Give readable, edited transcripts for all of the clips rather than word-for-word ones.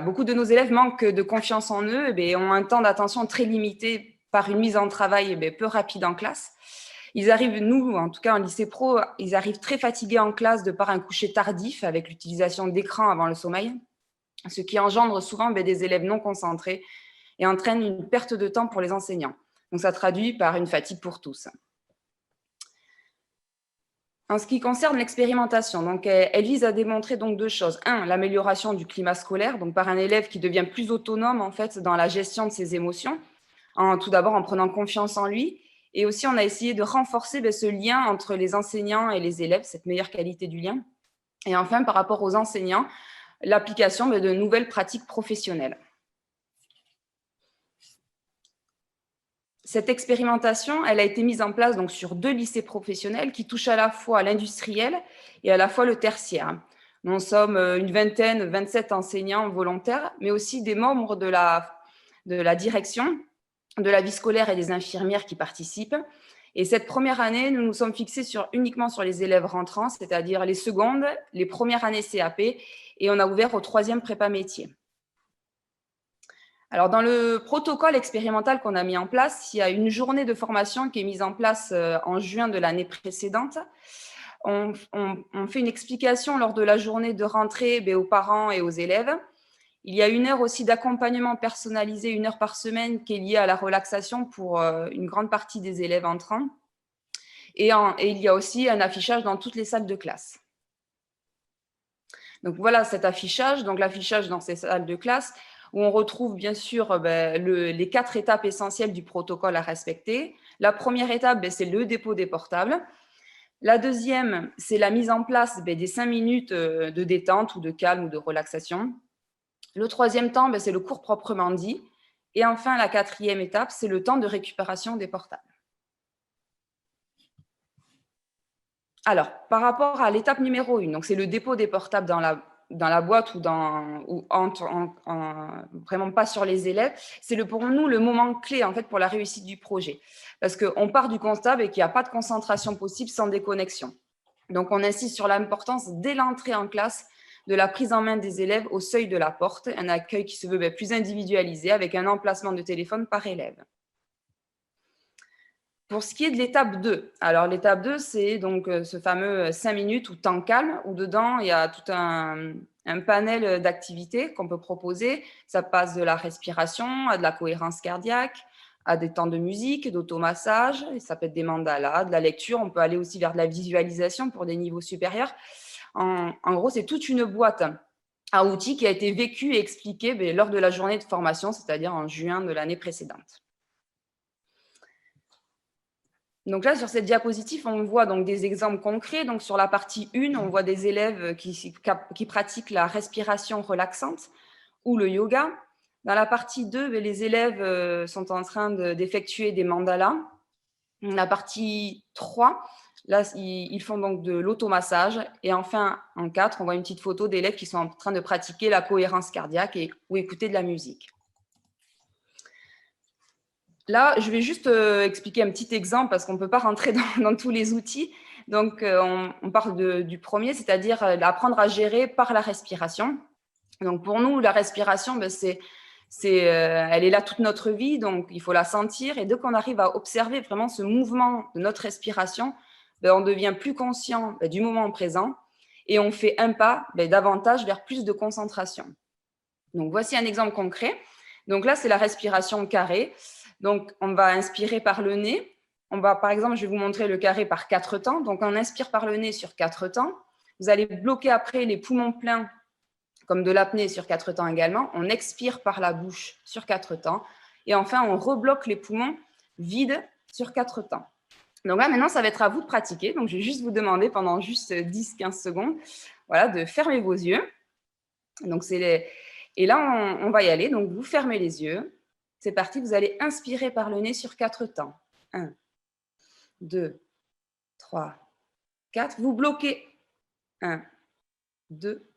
beaucoup de nos élèves manquent de confiance en eux et ont un temps d'attention très limité par une mise en travail peu rapide en classe. Ils arrivent, nous, en tout cas en lycée pro, ils arrivent très fatigués en classe de par un coucher tardif avec l'utilisation d'écran avant le sommeil, ce qui engendre souvent des élèves non concentrés et entraîne une perte de temps pour les enseignants. Donc ça traduit par une fatigue pour tous. En ce qui concerne l'expérimentation, donc elle vise à démontrer donc deux choses. Un, l'amélioration du climat scolaire, donc par un élève qui devient plus autonome en fait dans la gestion de ses émotions, tout d'abord en prenant confiance en lui, et aussi on a essayé de renforcer ce lien entre les enseignants et les élèves, cette meilleure qualité du lien. Et enfin, par rapport aux enseignants, l'application de nouvelles pratiques professionnelles. Cette expérimentation, elle a été mise en place donc, sur 2 lycées professionnels qui touchent à la fois l'industriel et à la fois le tertiaire. Nous sommes une vingtaine, 27 enseignants volontaires, mais aussi des membres de la direction, de la vie scolaire et des infirmières qui participent. Et cette première année, nous nous sommes fixés uniquement sur les élèves rentrants, c'est-à-dire les secondes, les premières années CAP, et on a ouvert au 3e prépa métier. Alors, dans le protocole expérimental qu'on a mis en place, il y a une journée de formation qui est mise en place en juin de l'année précédente. On fait une explication lors de la journée de rentrée aux parents et aux élèves. Il y a 1 heure aussi d'accompagnement personnalisé, 1 heure par semaine, qui est liée à la relaxation pour une grande partie des élèves entrants. Et il y a aussi un affichage dans toutes les salles de classe. Donc voilà cet affichage. Donc l'affichage dans ces salles de classe, où on retrouve bien sûr les 4 étapes essentielles du protocole à respecter. La première étape, c'est le dépôt des portables. La deuxième, c'est la mise en place des 5 minutes de détente ou de calme ou de relaxation. Le troisième temps, c'est le cours proprement dit. Et enfin, la 4e étape, c'est le temps de récupération des portables. Alors, par rapport à l'étape numéro 1, donc c'est le dépôt des portables dans la boîte ou vraiment pas sur les élèves, c'est pour nous le moment clé en fait pour la réussite du projet. Parce qu'on part du constat qu'il n'y a pas de concentration possible sans déconnexion. Donc, on insiste sur l'importance dès l'entrée en classe de la prise en main des élèves au seuil de la porte, un accueil qui se veut plus individualisé avec un emplacement de téléphone par élève. Pour ce qui est de l'étape 2, alors l'étape 2, c'est donc ce fameux 5 minutes ou temps calme, où dedans, il y a tout un panel d'activités qu'on peut proposer. Ça passe de la respiration à de la cohérence cardiaque, à des temps de musique, d'automassage, ça peut être des mandalas, de la lecture. On peut aller aussi vers de la visualisation pour des niveaux supérieurs. En gros, c'est toute une boîte à outils qui a été vécue et expliquée lors de la journée de formation, c'est-à-dire en juin de l'année précédente. Donc là, sur cette diapositive, on voit donc des exemples concrets. Donc sur la partie 1, on voit des élèves qui pratiquent la respiration relaxante ou le yoga. Dans la partie 2, les élèves sont en train d'effectuer des mandalas. Dans la partie 3, là, ils font donc de l'automassage. Et enfin, en 4, on voit une petite photo d'élèves qui sont en train de pratiquer la cohérence cardiaque ou écouter de la musique. Là, je vais juste expliquer un petit exemple parce qu'on ne peut pas rentrer dans tous les outils. Donc, on parle du premier, c'est-à-dire apprendre à gérer par la respiration. Donc, pour nous, la respiration, elle est là toute notre vie, donc il faut la sentir. Et dès qu'on arrive à observer vraiment ce mouvement de notre respiration, on devient plus conscient du moment présent et on fait un pas davantage vers plus de concentration. Donc, voici un exemple concret. Donc là, c'est la respiration carrée. Donc, on va inspirer par le nez. Par exemple, je vais vous montrer le carré par 4 temps. Donc, on inspire par le nez sur 4 temps. Vous allez bloquer après les poumons pleins, comme de l'apnée sur 4 temps également. On expire par la bouche sur 4 temps. Et enfin, on rebloque les poumons vides sur 4 temps. Donc là, maintenant, ça va être à vous de pratiquer. Donc, je vais juste vous demander pendant juste 10-15 secondes de fermer vos yeux. Donc, Et là, on va y aller. Donc, vous fermez les yeux. C'est parti. Vous allez inspirer par le nez sur 4 temps. 1, 2, 3, 4. Vous bloquez. 1, 2,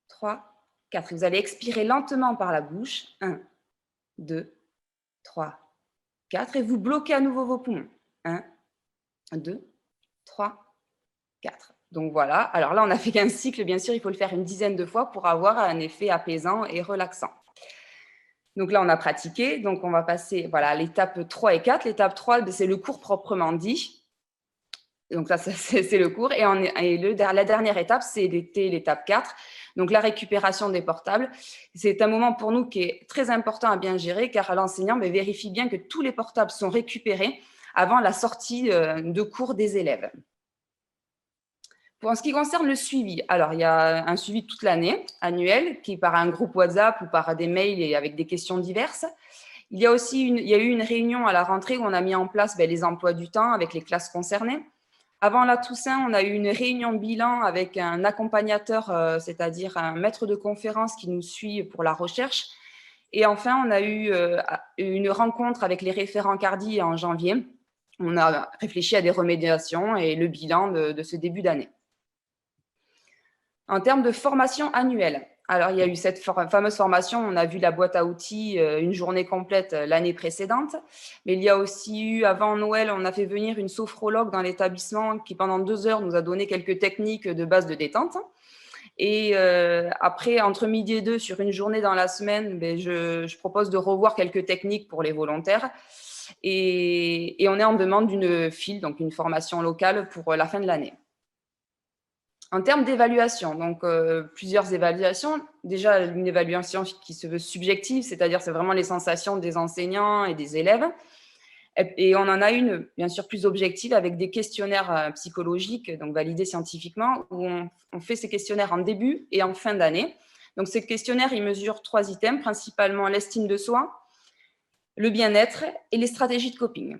3, 4. Vous allez expirer lentement par la bouche. 1, 2, 3, 4. Et vous bloquez à nouveau vos poumons. 1, 2, 3, 4. Donc voilà, alors là, on a fait qu'un cycle, bien sûr, il faut le faire une dizaine de fois pour avoir un effet apaisant et relaxant. Donc là, on a pratiqué, donc on va passer voilà, à l'étape 3 et 4. L'étape 3, c'est le cours proprement dit. Donc là, c'est le cours. La dernière étape, c'est l'étape 4, donc la récupération des portables. C'est un moment pour nous qui est très important à bien gérer, car l'enseignant vérifie bien que tous les portables sont récupérés avant la sortie de cours des élèves. Pour ce qui concerne le suivi, alors il y a un suivi toute l'année, annuel, qui est par un groupe WhatsApp ou par des mails et avec des questions diverses. Il y a eu une réunion à la rentrée où on a mis en place les emplois du temps avec les classes concernées. Avant la Toussaint, on a eu une réunion bilan avec un accompagnateur, c'est-à-dire un maître de conférence qui nous suit pour la recherche. Et enfin, on a eu une rencontre avec les référents Cardi en janvier. On a réfléchi à des remédiations et le bilan de ce début d'année. En termes de formation annuelle, alors il y a eu cette fameuse formation, on a vu la boîte à outils une journée complète l'année précédente, mais il y a aussi eu, avant Noël, on a fait venir une sophrologue dans l'établissement qui pendant 2 heures nous a donné quelques techniques de base de détente. Et après, entre midi et 2, sur une journée dans la semaine, je propose de revoir quelques techniques pour les volontaires. Et on est en demande d'une FIL, donc une formation locale pour la fin de l'année. En termes d'évaluation, donc plusieurs évaluations. Déjà, une évaluation qui se veut subjective, c'est-à-dire c'est vraiment les sensations des enseignants et des élèves. Et on en a une, bien sûr, plus objective avec des questionnaires psychologiques, donc validés scientifiquement, où on fait ces questionnaires en début et en fin d'année. Donc ces questionnaires, ils mesurent 3 items, principalement l'estime de soi, le bien-être et les stratégies de coping.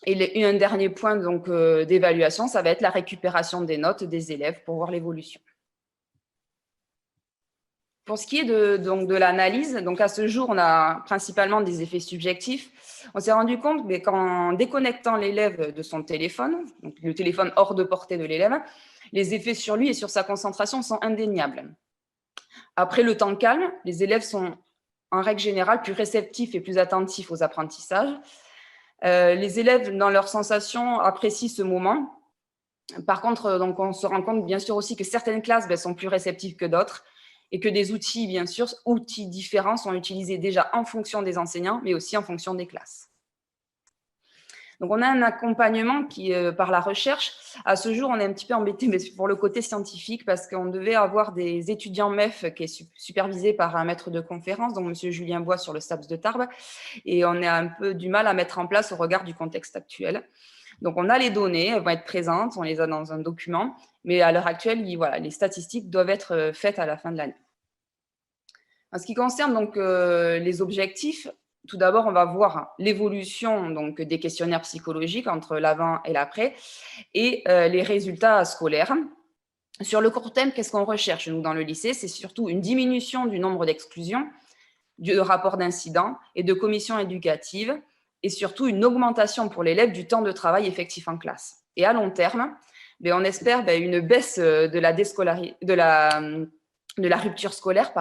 Et un dernier point donc d'évaluation, ça va être la récupération des notes des élèves pour voir l'évolution. Pour ce qui est de l'analyse, donc à ce jour, on a principalement des effets subjectifs. On s'est rendu compte qu'en déconnectant l'élève de son téléphone, donc le téléphone hors de portée de l'élève, les effets sur lui et sur sa concentration sont indéniables. Après le temps calme, les élèves sont en règle générale plus réceptifs et plus attentifs aux apprentissages. Les élèves, dans leurs sensations, apprécient ce moment. Par contre, donc, on se rend compte bien sûr aussi que certaines classes sont plus réceptives que d'autres et que des outils, bien sûr, outils différents sont utilisés déjà en fonction des enseignants, mais aussi en fonction des classes. Donc, on a un accompagnement qui, par la recherche, à ce jour, on est un petit peu embêté mais pour le côté scientifique parce qu'on devait avoir des étudiants MEF qui est supervisé par un maître de conférence, donc M. Julien Bois sur le STAPS de Tarbes, et on a un peu du mal à mettre en place au regard du contexte actuel. Donc, on a les données, elles vont être présentes, on les a dans un document, mais à l'heure actuelle, voilà, les statistiques doivent être faites à la fin de l'année. En ce qui concerne donc les objectifs, tout d'abord, on va voir l'évolution donc des questionnaires psychologiques entre l'avant et l'après et les résultats scolaires. Sur le court terme, qu'est-ce qu'on recherche, nous, dans le lycée? C'est surtout une diminution du nombre d'exclusions, du rapport d'incidents et de commissions éducatives, et surtout une augmentation pour l'élève du temps de travail effectif en classe. Et à long terme, on espère une baisse de la rupture scolaire,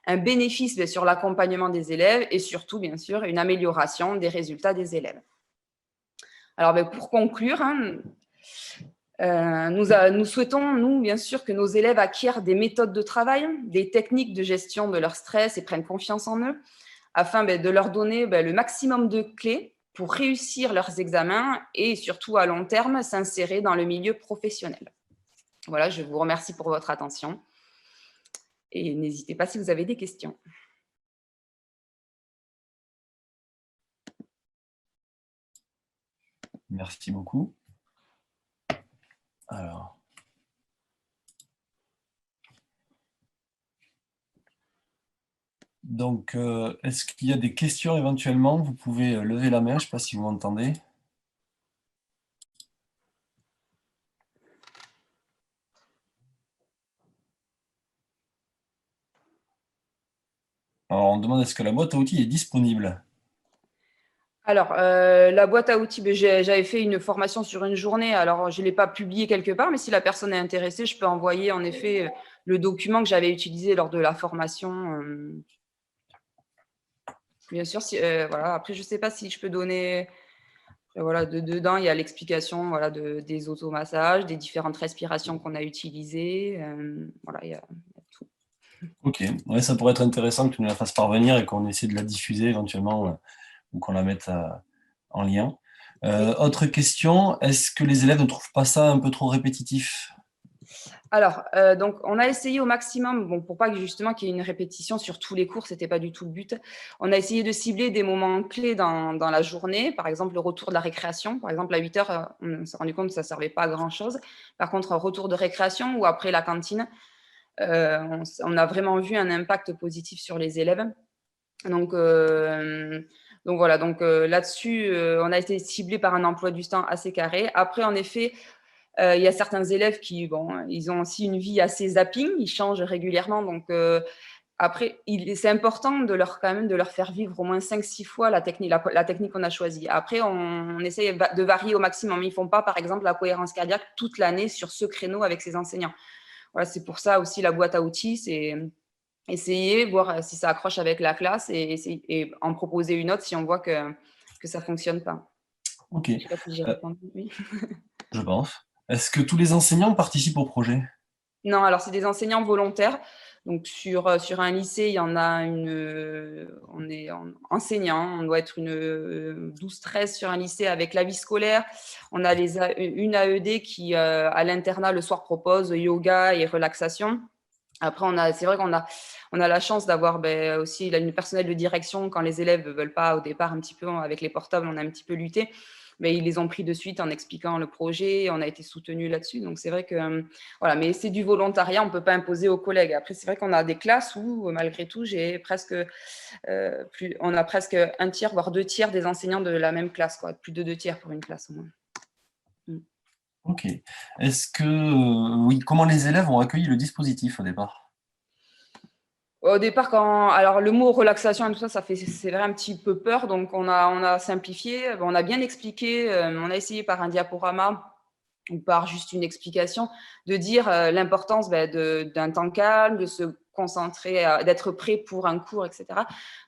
un bénéfice sur l'accompagnement des élèves et surtout, bien sûr, une amélioration des résultats des élèves. Alors, pour conclure, nous souhaitons, nous, bien sûr, que nos élèves acquièrent des méthodes de travail, des techniques de gestion de leur stress et prennent confiance en eux, afin de leur donner le maximum de clés pour réussir leurs examens et surtout, à long terme, s'insérer dans le milieu professionnel. Voilà, je vous remercie pour votre attention et n'hésitez pas si vous avez des questions. Merci beaucoup. Alors. Donc, est-ce qu'il y a des questions éventuellement? Vous pouvez lever la main, je ne sais pas si vous m'entendez. Alors, on demande est-ce que la boîte à outils est disponible? Alors, la boîte à outils, j'avais fait une formation sur une journée, alors je ne l'ai pas publiée quelque part, mais si la personne est intéressée, je peux envoyer en effet le document que j'avais utilisé lors de la formation. Bien sûr, voilà. Après, je ne sais pas si je peux donner… Voilà, dedans, il y a l'explication voilà, des automassages, des différentes respirations qu'on a utilisées. Voilà, il y a tout. Ok, ouais, ça pourrait être intéressant que tu nous la fasses parvenir et qu'on essaie de la diffuser éventuellement ou qu'on la mette en lien. Oui. Autre question, est-ce que les élèves ne trouvent pas ça un peu trop répétitif? Alors, donc, on a essayé au maximum, bon, pour pas que justement qu'il y ait une répétition sur tous les cours, c'était pas du tout le but. On a essayé de cibler des moments clés dans la journée, par exemple le retour de la récréation. Par exemple, à 8 heures, on s'est rendu compte que ça servait pas à grand chose. Par contre, un retour de récréation ou après la cantine, on a vraiment vu un impact positif sur les élèves. Donc, voilà, donc là-dessus, on a été ciblé par un emploi du temps assez carré. Après, en effet, il y a certains élèves qui, bon, ils ont aussi une vie assez zapping, ils changent régulièrement. Donc, après, c'est important de leur, quand même, de leur faire vivre au moins 5-6 fois la technique qu'on a choisie. Après, on essaie de varier au maximum. Ils ne font pas, par exemple, la cohérence cardiaque toute l'année sur ce créneau avec ces enseignants. Voilà, c'est pour ça aussi la boîte à outils, c'est essayer, voir si ça accroche avec la classe et en proposer une autre si on voit que ça ne fonctionne pas. Ok, Je ne sais pas si j'ai répondu. Oui. je pense. Est-ce que tous les enseignants participent au projet? Non, alors c'est des enseignants volontaires. Donc sur un lycée, il y en a on est enseignant, on doit être une 12-13 sur un lycée avec la vie scolaire. On a une AED qui, à l'internat, le soir propose yoga et relaxation. Après, c'est vrai qu'on a la chance d'avoir aussi une personnel de direction quand les élèves ne veulent pas au départ un petit peu, avec les portables, on a un petit peu lutté. Mais ils les ont pris de suite en expliquant le projet, on a été soutenus là-dessus. Donc c'est vrai que, voilà, mais c'est du volontariat, on ne peut pas imposer aux collègues. Après, c'est vrai qu'on a des classes où, malgré tout, on a presque un tiers, voire 2 tiers des enseignants de la même classe, quoi. Plus de 2 tiers pour une classe au moins. Ok. Est-ce que, oui, comment les élèves ont accueilli le dispositif au départ? Au départ, alors le mot relaxation et tout ça, c'est vrai un petit peu peur, donc on a simplifié, on a bien expliqué, on a essayé par un diaporama ou par juste une explication de dire l'importance d'un temps calme, de se concentrer, d'être prêt pour un cours, etc.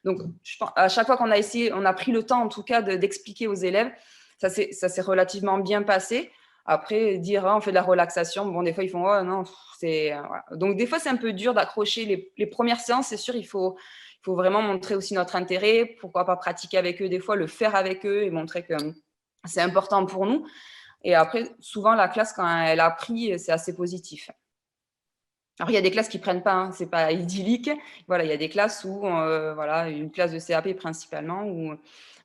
Donc, je pense, à chaque fois qu'on a essayé, on a pris le temps en tout cas d'expliquer aux élèves, ça s'est relativement bien passé. Après, dire on fait de la relaxation, bon, des fois ils font oh non, voilà. Donc des fois c'est un peu dur d'accrocher les premières séances, c'est sûr, il faut vraiment montrer aussi notre intérêt, pourquoi pas pratiquer avec eux des fois, le faire avec eux et montrer que c'est important pour nous. Et après, souvent la classe quand elle a pris, c'est assez positif. Alors il y a des classes qui prennent pas, hein, c'est pas idyllique. Voilà, il y a des classes où voilà, une classe de CAP principalement où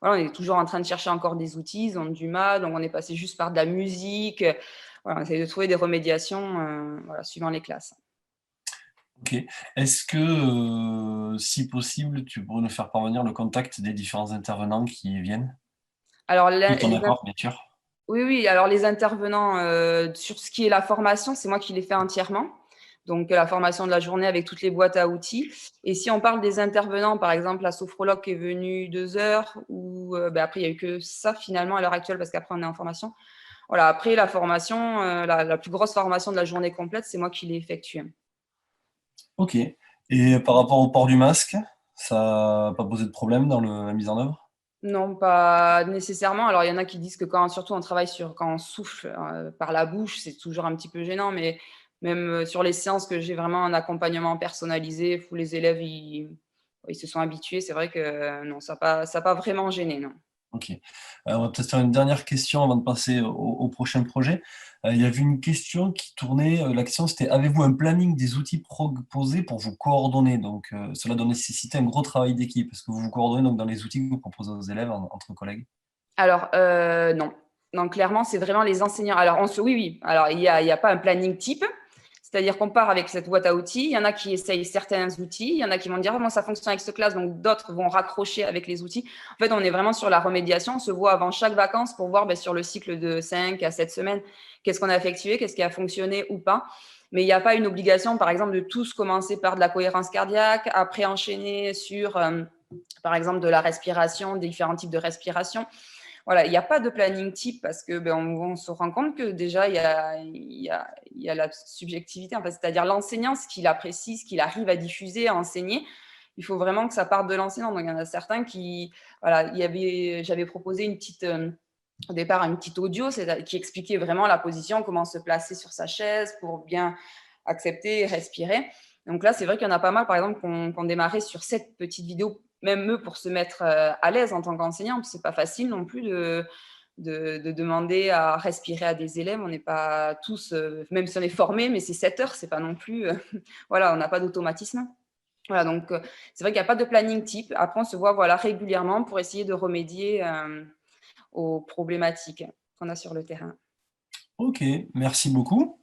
voilà, on est toujours en train de chercher encore des outils, ils ont du mal, donc on est passé juste par de la musique. Voilà, on essaie de trouver des remédiations voilà, suivant les classes. Ok. Est-ce que, si possible, tu pourrais nous faire parvenir le contact des différents intervenants qui viennent? Alors De ton accord, bien sûr. oui, oui, alors les intervenants sur ce qui est la formation, c'est moi qui les fais entièrement. Donc la formation de la journée avec toutes les boîtes à outils. Et si on parle des intervenants, par exemple la sophrologue qui est venue 2 heures, ou après il n'y a eu que ça finalement à l'heure actuelle parce qu'après on est en formation. Voilà, après la formation, la plus grosse formation de la journée complète, c'est moi qui l'ai effectuée. Ok. Et par rapport au port du masque, ça n'a pas posé de problème dans la mise en œuvre? Non, pas nécessairement. Alors, il y en a qui disent que surtout on travaille quand on souffle par la bouche, c'est toujours un petit peu gênant, mais même sur les séances que j'ai vraiment un accompagnement personnalisé, où les élèves ils se sont habitués, c'est vrai que non, ça n'a pas vraiment gêné, non. Ok. On va peut-être faire une dernière question avant de passer au prochain projet. Il y avait une question qui tournait, la question c'était: avez-vous un planning des outils proposés pour vous coordonner? Donc, cela doit nécessiter un gros travail d'équipe. Est-ce que vous vous coordonnez donc dans les outils que vous proposez aux élèves entre collègues? Alors, non. Non, clairement, c'est vraiment les enseignants. Alors, oui, oui. Alors, il y a pas un planning type. C'est-à-dire qu'on part avec cette boîte à outils. Il y en a qui essayent certains outils. Il y en a qui vont dire, ah, moi, ça fonctionne avec cette classe. Donc, d'autres vont raccrocher avec les outils. En fait, on est vraiment sur la remédiation. On se voit avant chaque vacances pour voir sur le cycle de 5 à 7 semaines, qu'est-ce qu'on a effectué, qu'est-ce qui a fonctionné ou pas. Mais il n'y a pas une obligation, par exemple, de tous commencer par de la cohérence cardiaque, après enchaîner sur, par exemple, de la respiration, différents types de respiration. Voilà, il n'y a pas de planning type parce que on se rend compte que déjà il y a la subjectivité, en fait, c'est-à-dire l'enseignant, ce qu'il apprécie, ce qu'il arrive à diffuser, à enseigner. Il faut vraiment que ça parte de l'enseignant. Donc il y en a certains qui, voilà, j'avais proposé une petite au départ un petit audio qui expliquait vraiment la position, comment se placer sur sa chaise pour bien accepter et respirer. Donc là, c'est vrai qu'il y en a pas mal, par exemple, qui ont démarré sur cette petite vidéo, même eux, pour se mettre à l'aise en tant qu'enseignant. C'est pas facile non plus de demander à respirer à des élèves. On n'est pas tous, même si on est formé, mais c'est 7 heures, c'est pas non plus, voilà, on n'a pas d'automatisme. Voilà, donc c'est vrai qu'il n'y a pas de planning type. Après, on se voit voilà, régulièrement pour essayer de remédier aux problématiques qu'on a sur le terrain. Ok, merci beaucoup.